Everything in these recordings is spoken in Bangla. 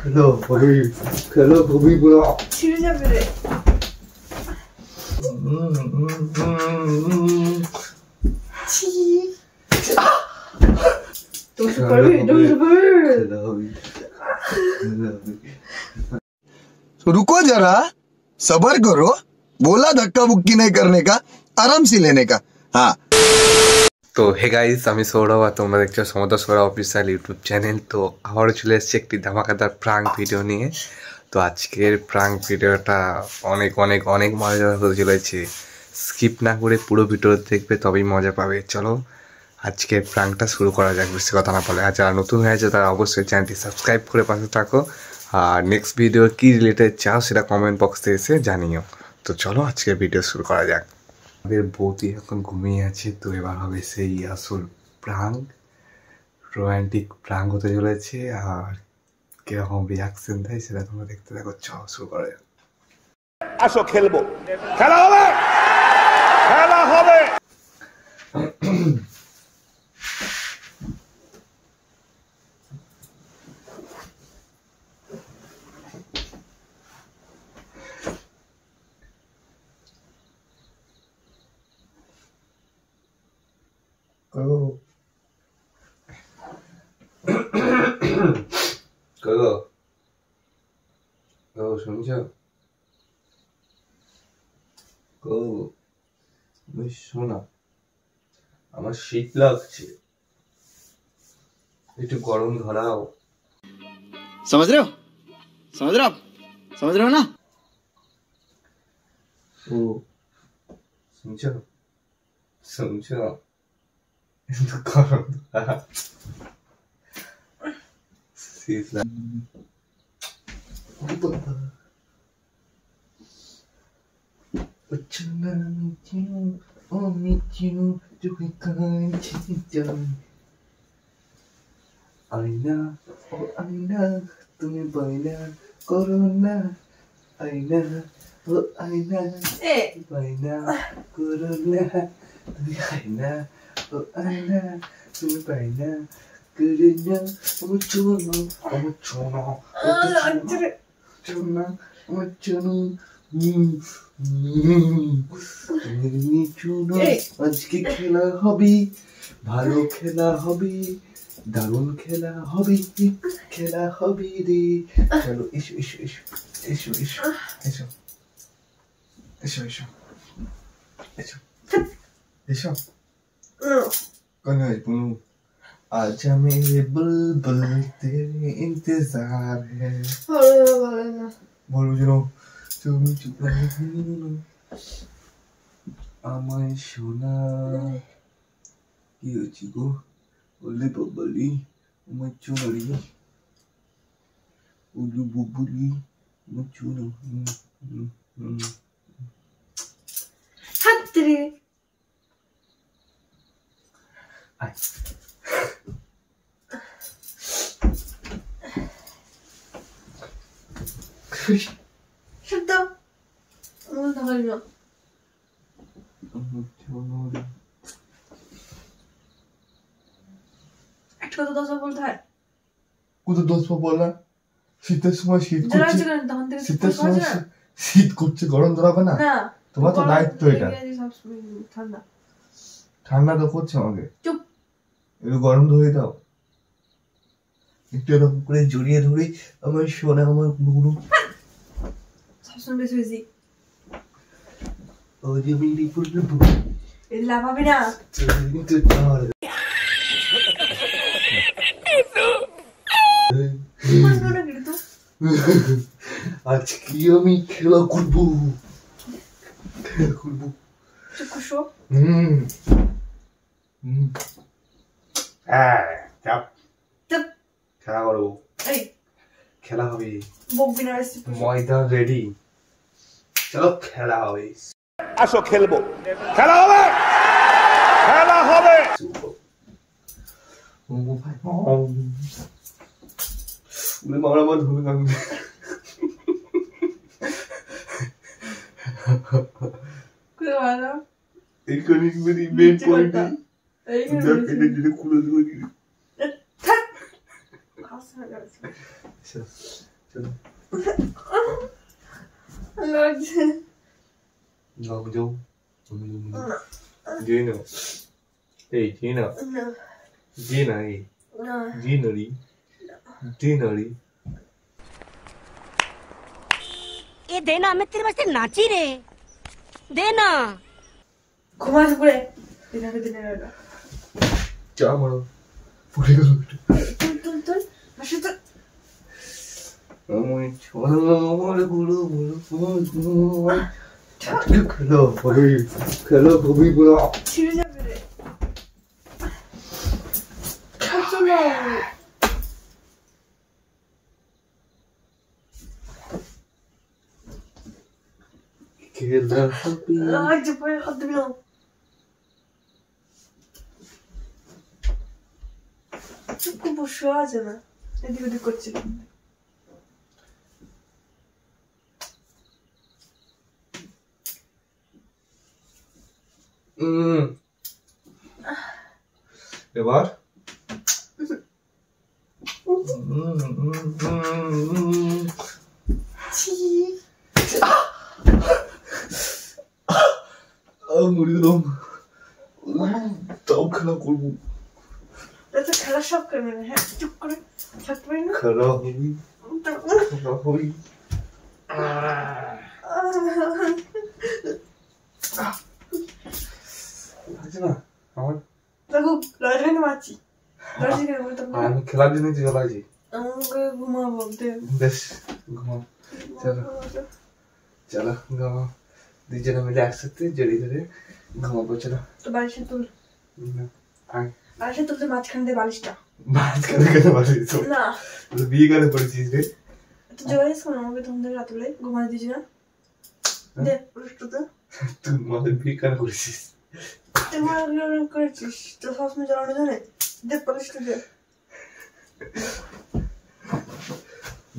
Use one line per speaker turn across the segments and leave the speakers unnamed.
খেলো ভাবি বলো
ছিঁড়ে যাবে রে।
रुको जरा सबर करो बोला धक्का बुक्की नहीं करने का आराम से लेने का हाँ।
তো হে গাইস, আমি সৌরভ আর তোমরা দেখছো সমুদ্র সৌরভ অফিসিয়াল ইউটিউব চ্যানেল। তো আবারও চলে এসেছি একটি ধামাকাদার প্রাঙ্ক ভিডিও নিয়ে। তো আজকের প্রাঙ্ক ভিডিওটা অনেক অনেক অনেক মজার হতে চলেছে। স্কিপ না করে পুরো ভিডিও দেখবে, তবেই মজা পাবে। চলো আজকের প্রাঙ্কটা শুরু করা যাক, বেশি কথা না বলে। আর যারা নতুন হয়ে আছে তারা অবশ্যই চ্যানেলটি সাবস্ক্রাইব করে পাশে থাকো। আর নেক্সট ভিডিও কী রিলেটেড চাও সেটা কমেন্ট বক্সে এসে জানিও। তো চলো আজকের ভিডিও শুরু করা যাক। আমাদের বৌদি এখন ঘুমিয়ে আছে, তো এবার হবে সেই আসল প্রাঙ্ক, রোম্যান্টিক প্রাঙ্ক হতে চলেছে। আর কিরকম রিয়াকশন দেয় সেটা তোমরা দেখতে থাকো। চলো শুরু করা যাক।
আসো খেলবো, খেলা হবে, খেলা হবে।
শুনছ? শোনা, আমার শীত লাগছে, একটু গরম ধরাও।
समझ रहे हो आप समझ रहे हो ना।
ও শুনছ শুনছ, একটু গরম ধরা। শীত আয়না ও আয়না তুমি বাইনা করো না, আয়না ও আয়না বাইনা করো না, তুমি আয়না ও আয়না তুমি বাইনা করে না। আমার চোনো, আমার চোনো, চোনা, আমার চোনো, আজকে খেলা হবে, ভালো খেলা হবে, দারুণ খেলা হবে, খেলা হবে রে। চলো এসো এসো এসো এসো এসো এসো এসো এসো এসো এসো। कौन है पुनू? आजा मेरे बुलबुल तेरे इंतजार है। बोलो जनो তুমি চুপ আমায় শোনা। কি হয়েছে গো? বললে বাবালি আমার চুনারি, উলু বুবুলি আমার চুনো।
হাতরে
আয়
শব্দ আমার ধরে না। একটা কথা দশ বলতে হয়।
কোথাও 10 বার বললা? শীতের সময় শীত করছে,
তখন থেকে
শীতের সময় শীত করছে, গরম ধরাবে না? তোমার তো দায়িত্ব এটা।
ঠান্ডা
ঠান্ডা তো করছে আমাকে,
চুপ।
একটু গরম ধরে দাও, একটু এরকম করে জড়িয়ে ধরে আমার সোনা, আমার গুরু।
সবসময় বেশি বেশি
ও যে মিলি পুরো
এই লাভাবে না।
আজকে আমি খেলা করবো, খেলা করবো। খেলা করবো, খেলা হবে। ময়দা রেডি, চলো খেলা হবে।
আসো খেলবো, খেলা হবে, খেলা হবে।
মারা বল হবে না। এইখানে মেন পয়েন্ট খুলে দেবো। চলো
লাগছে
যাও যাও জি না এই জি না
না
জি না এই
না
জি নড়ি জি নড়ি
ये देना मैं तेरे वास्ते नाची रे देना
ঘুমা চুপড়ে দিনাকে দিনের
চা মারো পড়ে গেল
তুল তুল তুল হাসি তো
আমার ছোলা আমার গুলো গুলো খেলো ভাই খেলো খুবই বড়
ছিঁড়ে যাবে রে চলো
খেলা হবে
লাগছে পরে হাত দিবি না চুপ করে বসে আছে না এদিক ওদিক করছে
এবার মুড়ি দিলাম তাও খেলা করবো
তো খেলা সব করবে না হ্যাঁ চুপ করে থাকতে পারি না
খেলা হবি খেলা হবি লাগছে না আমার
দেখো লড়াই মারছি লড়াই কেন বলতো
আমি খেলার জন্য জ্বলাইছি
আমাকে ঘুমাবো
বেশ ঘুমাও চলো চলো ঘুমাও দুজনে মিলে একসাথে জড়িয়ে ধরে ঘুমাবো চলো
তো বালিশটা তুল
আয়
বালিশটা তুলতে মাঝখান দিয়ে বালিশটা
মাঝখানে কেন বাড়িয়েছ
না
বিয়ে গেলে পড়েছিস রে
তুই জড়াইস কেন আমাকে তখন থেকে রাতুলে ঘুমাতে দিস না দে বালিশটা দে
তুই আমাদের বিয়ে কেন করেছিস
তুই মার করেছিস তো সবসময় জ্বালানো জানে দে বালিশটা দে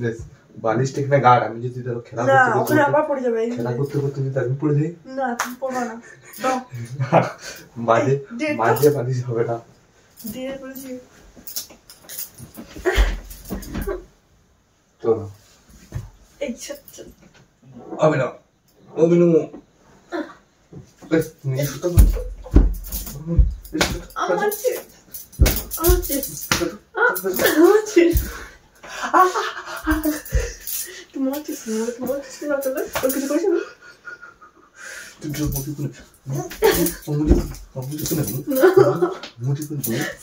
বেশ বালিশটা এখানে গাড় আমি যদি ধরো খেলা
না
করতে
ওখানে
করতে
আবার পড়ে যাবে
খেলা করতে করতে যদি আমি পড়ে যাই
না তুমি পড়বা না দাও
বাজে
দে তো।
বাজে বালিশ হবে না
দিয়ে বলছি
তো
এই ছোট্ট
হবে না হবে না বেশ নিজে সুতো
আমার চির আমার চির আমার চির তোমার চির তোমার চির না তোলে ওর কিছু করিস না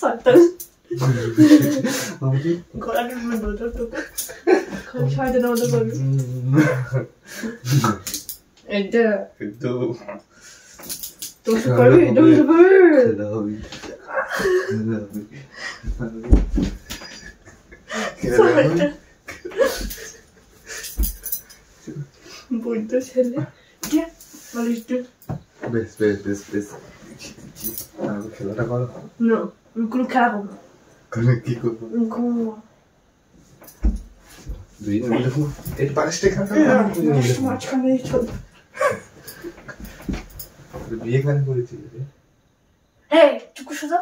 সাতটা গলাটা বন্ধ তোকে খালি ছয়টা না ওদের করবি এটা তো করবি ডোন্ট করবি বইতো ছেলে দিয়া বালিশ দে
বেশ বেশ বেশ বেশ খেলাটা করো
না আমি কোনো খেলা করবো না
করে কি করবো
ঘুমো
দুইজন মিলে এই বালিশটা এখানে
মাঝখানে চল
বিয়ে কেন করেছিস রে
এই চুপ সোজা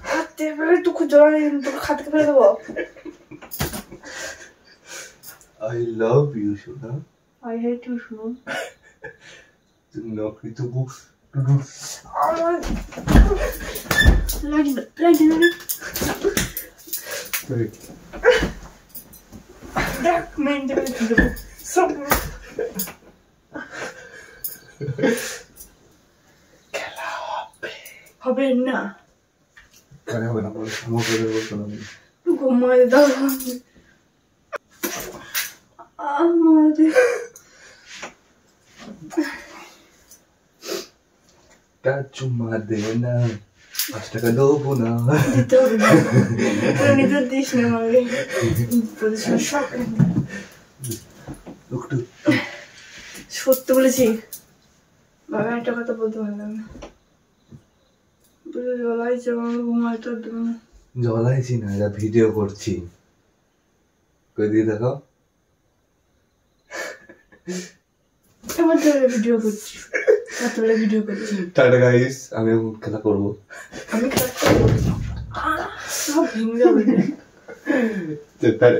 হাতে বেড়ে টুকু জল তোকে খাতে ফেলে দেবো
I love you, Shuna.
I hate you, শুনুন
তুমি নকরি তবু
আমার লাগি না দেখ মেন দেবে দেবো সব খেলা হবে না
কেন হবে না বলো সময় করে বলতো না
ঘুমায় দাও আমাদের
চুমা দে না 5 টাকা দেবো না
দিতে হবে না নিজের দিস না আমাকে পজিশন শখ
একটু
সত্যি বলেছি বাবা একটা কথা বলতে পারলাম না জলাই যেমন ঘুমাইতে দেবে না
জ্বলাইছি না এটা ভিডিও করছি কই দিয়ে দেখো
আমার তো ভিডিও করছি তাহলে ভিডিও করছি
টাটা গাইস আমি এখন খেলা করবো
আমি খেলা করবো সব ভেঙে যাবে।
তাহলে